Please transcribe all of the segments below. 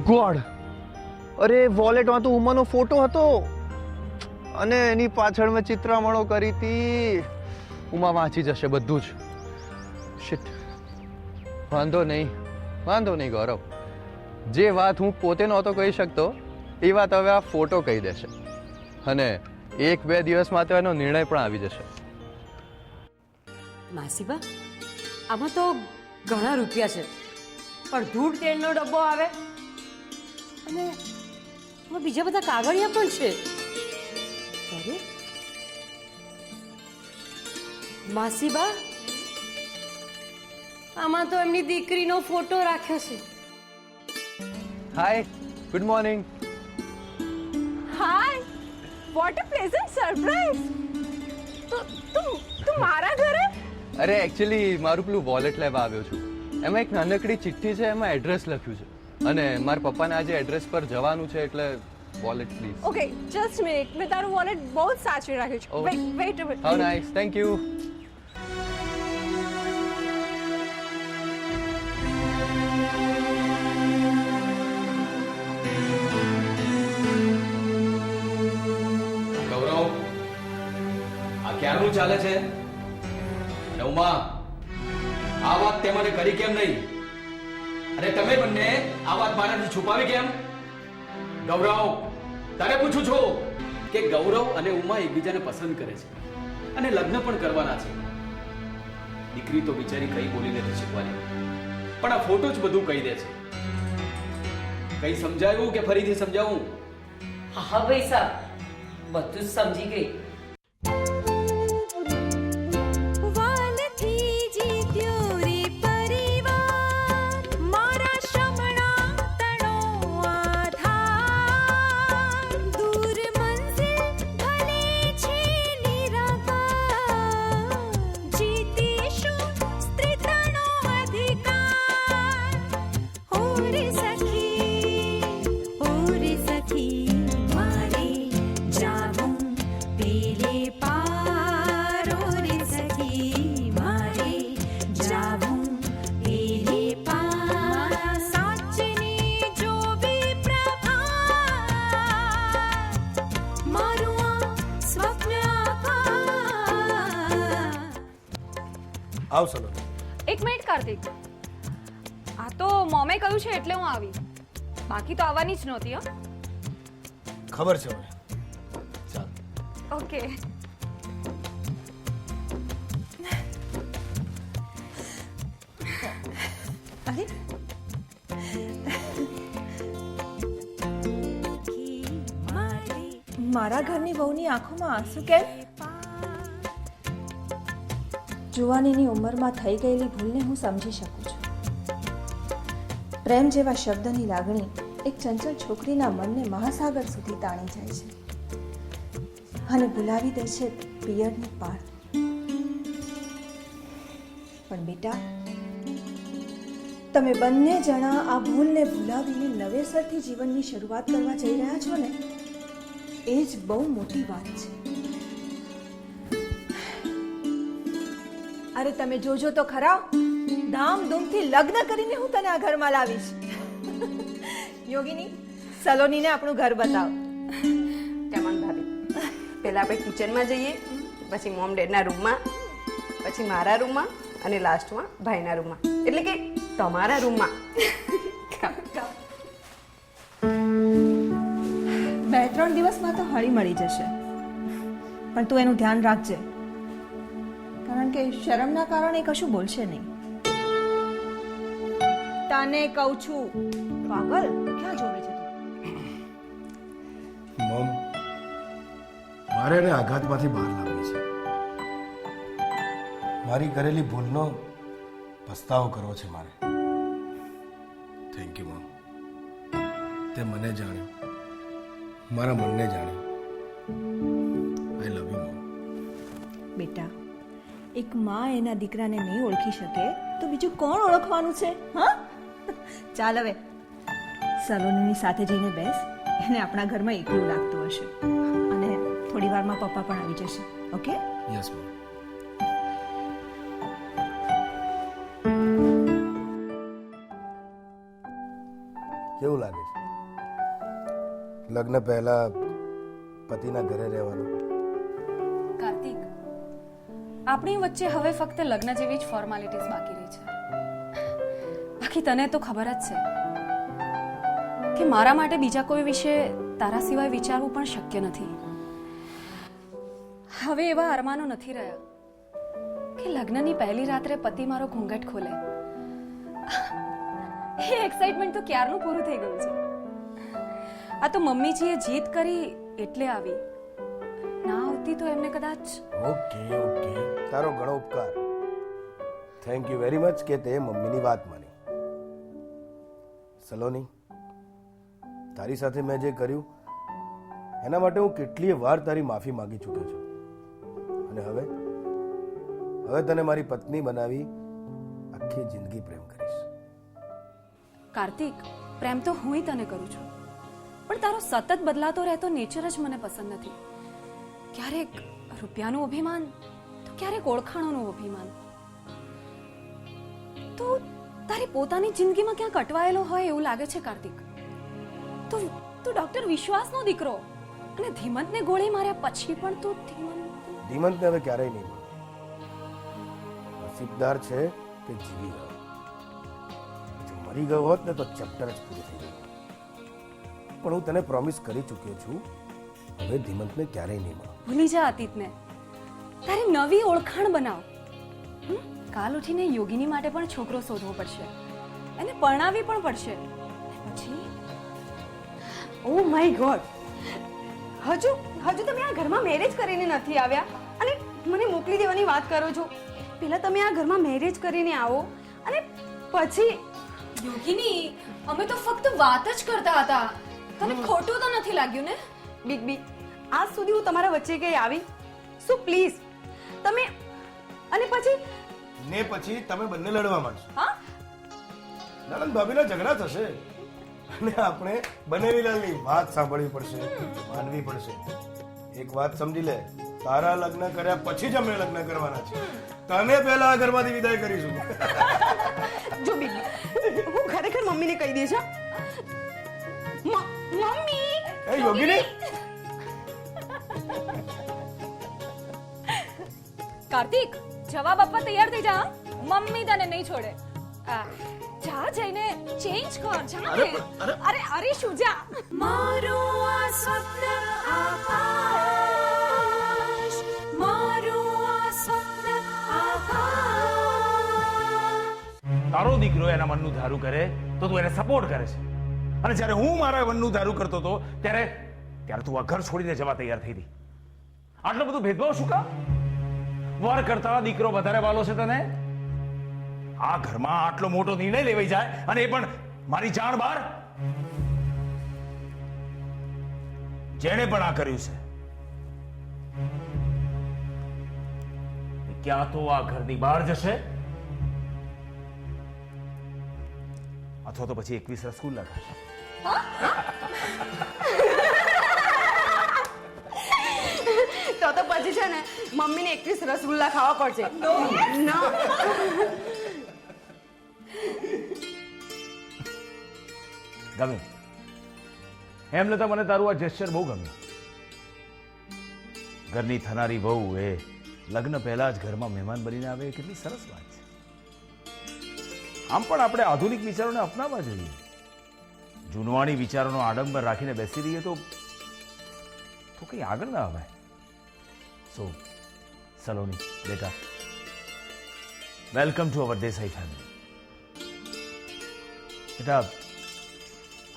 God, અરે વોલેટમાં તો ઉમાનો ફોટો હતો અને એની પાછળ મેં ચિત્રામણો કરી હતી. ઉમા વાંચી જશે બધું જ. શિટ. વાંધો નહીં ગૌરવ, જે વાત હું પોતે નહોતો કહી શકતો એ વાત હવે આ ફોટો કહી દેશે અને 1-2 દિવસમાં તો એનો નિર્ણય પણ આવી જશે. માસીબા, આમાં તો ઘણા રૂપિયા છે, પણ ધૂળ તેલનો ડબ્બો આવે અને આમાં બીજા બધા કાગળિયા પણ છે. અરે માસીબા, આમાં તો એમની દીકરીનો ફોટો રાખ્યો છે. Hi, good morning. Hi, what a pleasant surprise. તું મારા ઘરે? અરે એકચ્યુઅલી મારું પેલું વોલેટ લેવા આવ્યો છું. એમાં એક નાનકડી ચિઠ્ઠી છે, એમાં એડ્રેસ લખ્યું છે અને મારા પપ્પાને આજે એડ્રેસ પર જવાનું છે એટલે wallet please. Okay, just minute, મેં તારું વોલેટ બહુ જ સાચવી રાખ્યું છે. Wait a minute. How nice, thank you. Gaurav, આ ક્યારનું ચાલે છે? નવમા, આ વાત તે મને કરી કેમ નહીં? અને તમે બંને આ વાત મારાથી છુપાવી કેમ? ગૌરવ, તારે પૂછું છું કે ગૌરવ અને ઉમા એકબીજાને પસંદ કરે છે અને લગ્ન પણ કરવાના છે. દીકરી તો બિચારી કઈ બોલી નથી શીખવાની, પણ આ ફોટો જ બધું કહી દે છે. કઈ સમજાયું કે ફરીથી સમજાવું? હા ભાઈ સાહેબ, બધું જ સમજી ગઈ. આવ સલો. એક મિનિટ કાર્તિક, આ તો મોમે કહ્યું છે એટલે હું આવી, બાકી તો આવવાની જ નહોતી. ખબર છે મને. ચાલ. ઓકે. અરે મારા ઘરની વહુની આંખોમાં આંસુ કેમ? જુવાનીની ઉંમરમાં થઈ ગયેલી ભૂલને હું સમજી શકું છું. પ્રેમ જેવા શબ્દની લાગણી એક ચંચળ છોકરીના મનને મહાસાગર સુધી તાણી જાય છે અને ભૂલાવી દે છે પિયરની પાળ. પણ બેટા, તમે બંને જણા આ ભૂલને ભૂલાવીને નવેસરથી જીવનની શરૂઆત કરવા જઈ રહ્યા છો ને, એ જ બહુ મોટી વાત છે. અરે તમે જોજો તો ખરા, ધામધૂમથી લગ્ન કરીને હું તને આ ઘરમાં લાવીશ. યોગીની, સલોનીને આપણું ઘર બતાવ. કેમન ભાભી, પહેલા આપણે કિચનમાં જઈએ, પછી મોમ ડેડના રૂમમાં, પછી મારા રૂમમાં અને લાસ્ટમાં ભાઈના રૂમમાં, એટલે કે તમારા રૂમમાં. 2-3 દિવસમાં તો હળી મળી જશે, પણ તું એનું ધ્યાન રાખજે, કારણ કે શરમના કારણે કશું બોલશે નહીં. તને કહું છું, પાગલ, ક્યાં જોવે છે તું? મોમ, મારે એને આઘાતમાંથી બહાર લાવવી છે. મારી કરેલી ભૂલનો પસ્તાવો કરવો છે મારે. Thank you mom. તે મને જાણ્યું, મારા મનને જાણ્યું. આઈ લવ યુ મોમ. બેટા, એક માં એના દીકરાને નહીં ઓળખી શકે તો બીજું કોણ ઓળખવાનું છે? હા, ચાલ હવે સલોનીની સાથે જઈને બેસ, એને આપણા ઘરમાં એકલું લાગતું હશે અને થોડી વારમાં પપ્પા પણ આવી જશે. ઓકે? Yes mom. કેવું લાગે છે? લગ્ન પહેલા પતિના ઘરે રહેવાનું. કાર્તિક, આપણી વચ્ચે હવે ફક્ત લગ્ન જેવી જ ફોર્માલિટીઝ બાકી રહી છે. બાકી તને તો ખબર જ છે કે મારા માટે બીજા કોઈ વિશે તારા સિવાય વિચારવું પણ શક્ય નથી. હવે એવા અરમાનો નથી રહ્યા કે લગ્નની પહેલી રાત્રે પતિ મારો ઘૂંઘટ ખોલે. એ એક્સાઇટમેન્ટ તો ક્યારનું પૂરું થઈ ગયું છે. આ તો મમ્મીજીએ જીદ કરી એટલે આવી. ના આવતી તો એમને કદાચ. ઓકે ઓકે, તારો ઘણો ઉપકાર. થેન્ક યુ વેરી મચ કે તે મમ્મીની વાત માની. સલોની, તારી સાથે મેં જે કર્યું એના માટે હું કેટલીય વાર તારી માફી માંગી ચૂક્યો છું. અને હવે તને મારી પત્ની બનાવી આખી જિંદગી પ્રેમ કરીશ. કાર્તિક, પ્રેમ તો હું તને કરું છું, પણ તારો સતત બદલાતો રહેતો નેચર જ મને પસંદ નથી. ક્યારેક રૂપિયાનું અભિમાન તો ક્યારેક ઓળખાણોનું અભિમાન. તો તારી પોતાની જિંદગીમાં ક્યાંક અટવાયેલો હોય એવું લાગે છે કાર્તિક. તું ડોક્ટર વિશ્વાસનો દીકરો, અને ધીમંતને ગોળી માર્યા પછી પણ તું ધીમંતને હવે ક્યારેય નહીં મળે. નસીબદાર છે કે જીવી ગયો. જો મરી ગયો હોત ને તો ચેપ્ટર જ પૂરું થઈ ગયું. પણ હું તને પ્રોમિસ કરી ચૂક્યો છું, હવે ધીમંતને ક્યારેય નહીં મળે. ભૂલી જા અતીતને. તારી નવી ઓળખાણ બનાવ. કાલ ઉઠીને યોગીની માટે પણ છોકરો શોધવો પડશે, એને પરણાવી પણ પડશે. પછી ઓ માય ગોડ, હજુ તમે આ ઘરમાં મેરેજ કરીને નથી આવ્યા અને મને મોકલી દેવાની વાત કરો છો. પહેલા તમે આ ઘરમાં મેરેજ કરીને આવો અને પછી. યોગીની, અમે તો ફક્ત વાત જ કરતા હતા. તને ખોટું તો નથી લાગ્યું ને? બી આજ સુધી હું તમારા વચ્ચે કઈ આવી? સો પ્લીઝ તમે. અને પછી તમે બંને લડવા માંડશો. હા, નણંદ ભાભીના ઝઘડા થશે અને આપણે બનેવીલાલની વાત સાંભળવી પડશે, માનવી પડશે. એક વાત સમજી લે, તારા લગ્ન કર્યા પછી જ અમે લગ્ન કરવાના છે. તને પહેલા આ ઘરમાંથી વિદાય કરીશું. જો બીબી, હું ખરેખર મમ્મીને કહી દઈશ. મમ્મી, એ યોગીની, કાર્તિક, જવાબ આપવા તૈયાર થઈ જા. મમ્મી તને નહીં છોડે. જા જઈને ચેન્જ કર. જા ને. અરે શું જા. મારું આ સ્વપ્ન આકાશ, મારું આ સ્વપ્ન આકાશ. તારો દીકરો એના મનનું ધારું કરે તો તું એને સપોર્ટ કરે છે, અને જ્યારે હું મારા મનનું ધારું કરતો હતો ત્યારે તું આ ઘર છોડીને જવા તૈયાર થઈ હતી. આટલો બધો ભેદભાવ શું કામ? વર કરતા દીકરો વધારે વાલો છે તને? આ ઘરમાં આટલો મોટો નિર્ણય લેવાઈ જાય અને એ પણ મારી જાણ બહાર. જેણે પણ આ કર્યું છે ક્યાં તો આ ઘરની બહાર જશે અથવા તો પછી 21 રસગુલ્લા ખાશે. તો પછી છે ને મમ્મીને 21 રસગુલ્લા ખાવા પડશે. ના, ગમ્યું એમ નતા? મને તારું આ જેસ્ચર બહુ ગમ્યું. ઘરની થનારી વહુ એ લગ્ન પહેલા જ ઘરમાં મહેમાન બનીને આવે, કેટલી સરસ વાત છે. આમ પણ આપણે આધુનિક વિચારોને અપનાવવા જોઈએ. જૂનવાણી વિચારોનો આડંબર રાખીને બેસી રહીએ તો કંઈ આગળ ના આવે. સો સલોની બેટા, welcome to our Desai family. બેટા,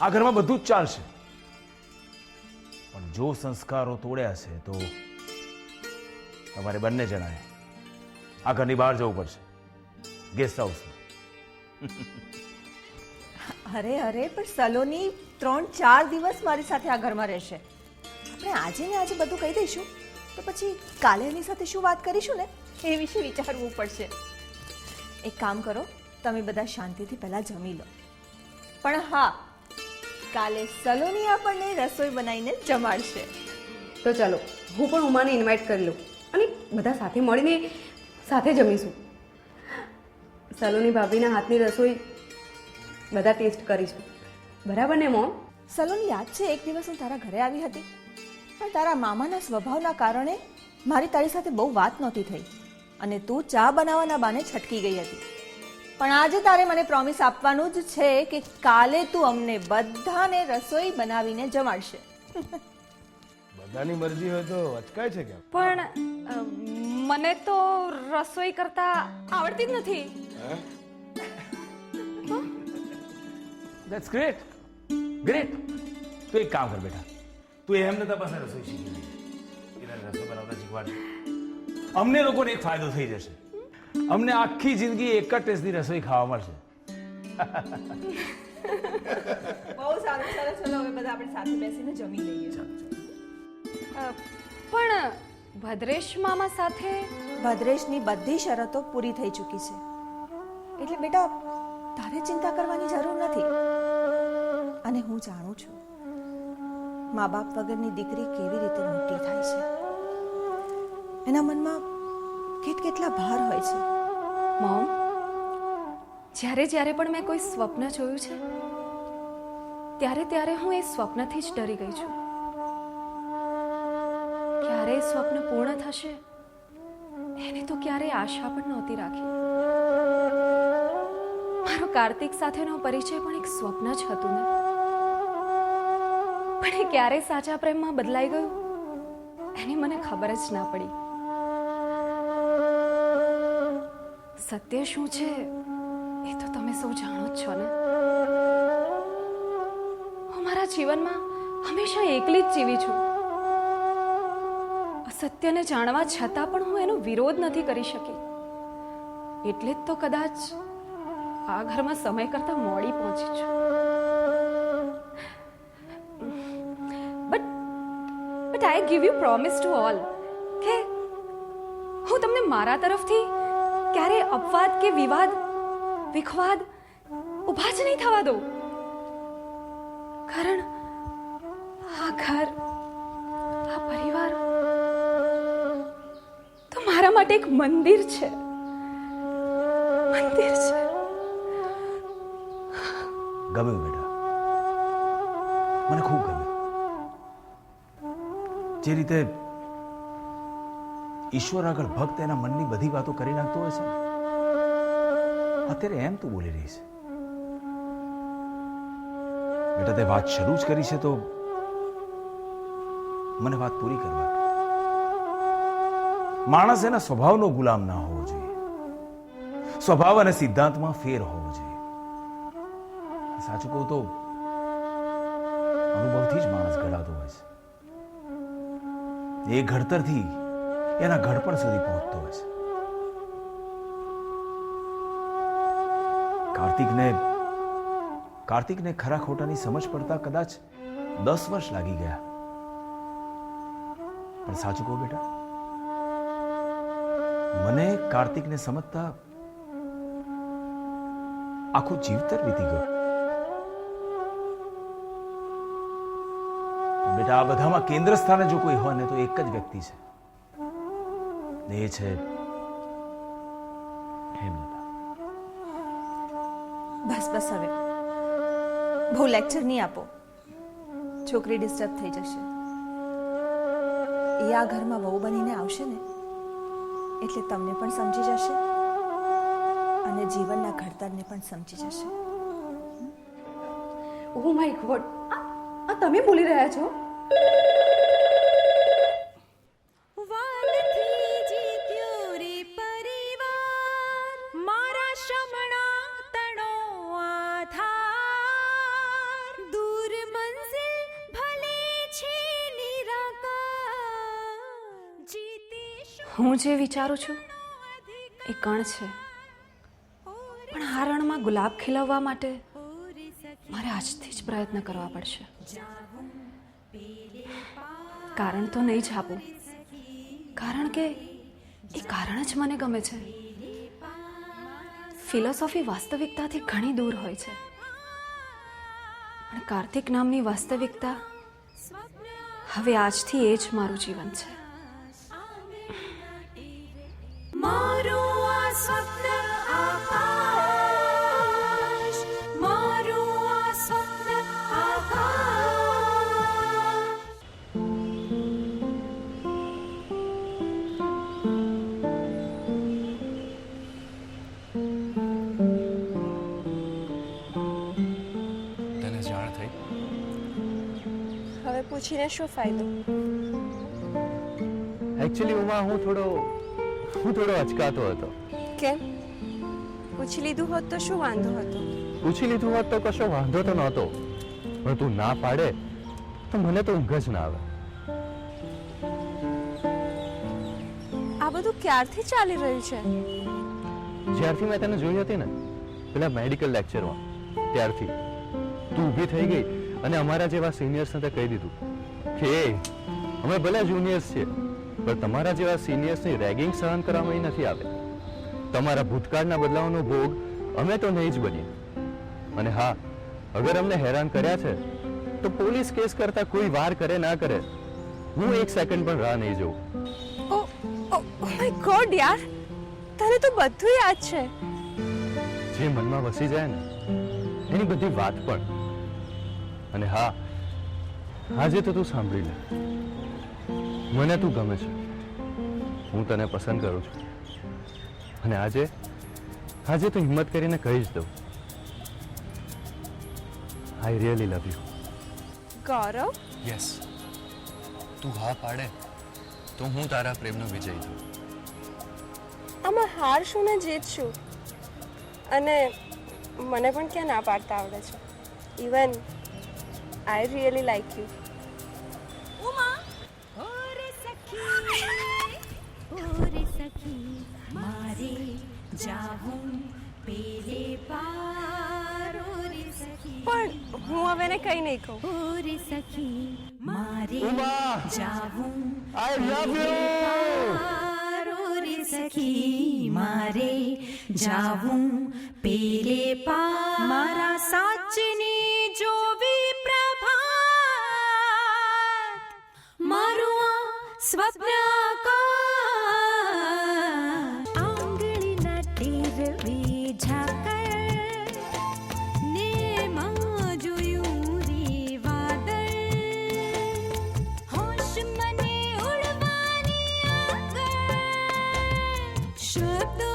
આ ઘરમાં બધું જ ચાલશે, પણ જો સંસ્કારો તોડ્યા છે તો તમારે બંને જણાએ આ ઘરની બહાર જવું પડશે, ગેસ્ટ હાઉસમાં. અરે પણ સલોની 3-4 દિવસ મારી સાથે આ ઘરમાં રહેશે. આપણે આજે ને આજે બધું કહી દઈશું તો પછી કાલે એની સાથે શું વાત કરીશું ને એ વિશે વિચારવું પડશે. એક કામ કરો, તમે બધા શાંતિથી પહેલા જમી લો. પણ હા, કાલે સલોની આપણને રસોઈ બનાવીને જમાડશે. તો ચાલો હું પણ ઉમાને ઇન્વાઇટ કરી લઉં અને બધા સાથે મળીને સાથે જમીશું. સલોની ભાભીના હાથની રસોઈ બધા ટેસ્ટ કરીશું. બરાબર ને મોમ? સલોની, યાદ છે એક દિવસ હું તારા ઘરે આવી હતી, પણ તારા મામાના સ્વભાવના કારણે મારી તારી સાથે બહુ વાત નહોતી થઈ અને તું ચા બનાવવાના બાને છટકી ગઈ હતી. પણ આજે તારે મને પ્રોમિસ આપવાનું જ છે કે કાલે તું અમને બધાને રસોઈ બનાવીને જમાડશે. બધાની મરજી હોય તો અચકાય છે કેમ? પણ મને તો રસોઈ કરતા આવડતી જ નથી. That's great great. તું એક કામ કર બેટા, તું એમ નતા પાસે રસોઈ શીખી લે, એને રસોઈ બનાવતા શીખવાડ. અમને લોકોને એક ફાયદો થઈ જશે, અમને આખી જિંદગી એક જ ટેસ્ટની રસોઈ ખાવા મળશે. બહુ સારું, સરસ. ચલો હવે બધા આપણે સાથે બેસીને જમી લઈએ. પણ ભદ્રેશ મામા સાથે ભદ્રેશની બધી શરતો પૂરી થઈ ચૂકી છે, એટલે બેટા તારે ચિંતા કરવાની જરૂર નથી. અને હું જાણું છું મા બાપ વગરની દીકરી કેવી રીતે મોટી થાય છે. એના મનમાં કેટલા ભાર હોય છે. મોમ, જ્યારે પણ મેં કોઈ સ્વપ્ન જોયું છે ત્યારે હું એ સ્વપ્નથી જ ડરી ગઈ છું. ક્યારે એ સ્વપ્ન પૂર્ણ થશે એની તો ક્યારેય આશા પણ નહોતી રાખી. મારો કાર્તિક સાથેનો પરિચય પણ એક સ્વપ્ન જ હતું ને, પણ એ ક્યારે સાચા પ્રેમમાં બદલાઈ ગયું એની મને ખબર જ ના પડી. સત્ય શું છે એ તો તમે સૌ જાણો જ છો ને. હું મારા જીવનમાં હંમેશા એકલી જ જીવી છું. અસત્યને જાણવા છતાં પણ હું એનો વિરોધ નથી કરી શકી. એટલે જ તો કદાચ આ ઘરમાં સમય કરતા મોડી પહોંચી છું. But I give you promise to all કે હું તમને મારા તરફથી ક્યારે અપવાદ કે વિખવાદ ઊભા જ નહીં થવા દઉં. કારણ આ ઘર, આ પરિવાર તો મારા માટે એક મંદિર છે. મંદિર છે. ગમ્યું બેટા, મને ખૂબ ગમ્યું. જે રીતે ઈશ્વર આગળ ભક્ત એના મનની બધી વાતો કરી નાખતો હોય છે ને, અત્યારે એમ તું બોલી રહી છે. બેટા, તે વાત શરૂ જ કરી છે તો મને વાત પૂરી કરવા. માણસ એના સ્વભાવનો ગુલામ ના હોવો જોઈએ. સ્વભાવ અને સિદ્ધાંતમાં ફેર હોવો જોઈએ. સાચું કહું તો અનુભવથી જ માણસ ઘડાતો હોય છે. એ ઘડતરથી એના ઘડપણ સુધી પહોંચતો હોય છે. કાર્તિકને ખરા ખોટાની સમજ પડતા કદાચ 10 વર્ષ લાગી ગયા. પણ સાચું કહું બેટા, મને કાર્તિકને સમજતા આખું જીવતર વીતી ગયું. બેટા, આ બધામાં કેન્દ્ર સ્થાને જો કોઈ હોય ને તો એક જ વ્યક્તિ છે, એ છે હેમલતા. બસ હવે બહુ લેક્ચર નહીં આપો. છોકરી ડિસ્ટર્બ થઈ જશે. એ આ ઘરમાં વહુ બનીને આવશે ને એટલે તમને પણ સમજી જશે અને જીવનના ઘડતરને પણ સમજી જશે. ઓ માય ગોડ, આ તમે બોલી રહ્યા છો? હું જે વિચારું છું એ કણ છે, પણ આ રણમાં ગુલાબ ખીલવવા માટે મારે આજથી જ પ્રયત્ન કરવા પડશે. કારણ તો નહીં જ આપું, કારણ કે એ કારણ જ મને ગમે છે. ફિલોસોફી વાસ્તવિકતાથી ઘણી દૂર હોય છે, પણ કાર્તિક નામની વાસ્તવિકતા હવે આજથી એ જ મારું જીવન છે. મારું આ સ્વપ્ન આકાશ, મારું આ સ્વપ્ન આકાશ. પૂછીને શું ફાયદો? એકચ્યુઅલી ઉમા હું થોડો અચકાતો હતો. કેમ? પૂછી લીધું હોત તો શું વાંધો હતો? પૂછી લીધું હોત તો કશો વાંધો તો નહોતો, પણ તું ના પાડે તો મને તો ઊંઘ જ ના આવે. આ બધું ક્યારથી ચાલી રહ્યું છે? જ્યારથી મેં તને જોઈ હતી ને પેલા મેડિકલ લેક્ચરમાં, ત્યારથી તું ઊભી થઈ ગઈ અને અમારા જેવા સિનિયર્સને તે કહી દીધું કે અમે ભલે જુનિયર્સ છીએ પણ તમારા જેવા સિનિયર્સની રેગિંગ સહન કરવામાં નથી આવે. તમારા ભૂતકાળના બદલાવનો ભોગ અમે તો નહીં જ બનીએ. અને હા, અગર અમને હેરાન કર્યા છે તો પોલીસ કેસ કરતા કોઈ વાર કરે ના કરે, હું એક સેકન્ડ પણ રાહ નહીં જોઉં. ઓ માય ગોડ યાર, તને તો બધું યાદ છે. જે મનમાં વસી જાય ને એની બધી વાત પણ. અને હા, આજે તો તું સાંભળી લે, મને તું ગમે છે, હું તને પસંદ કરું છું. અને આજે તો હિંમત કરીને કહી જ દઉં, I really love you. Gaurav, yes, તું હા પાડે તો હું તારા પ્રેમનો વિજય છું. આમાં હાર શું ને જીત શું? અને મને પણ ક્યાં ના પાડતા આવડે છે. Even I really like you. પણ હું હવે એને કઈ નહીં કહું. ઉમા, આઈ લવ યુ. સખી મારે જાવું પેલે પાર, મારા સાચની જોવી પ્રભાત, મારું આ સ્વપ્ન આંગળીના ટેરવી ઝાકળ ને માં જોયું રે વાદળ, હોશ મને ઉડવાની આગળ શબ્દો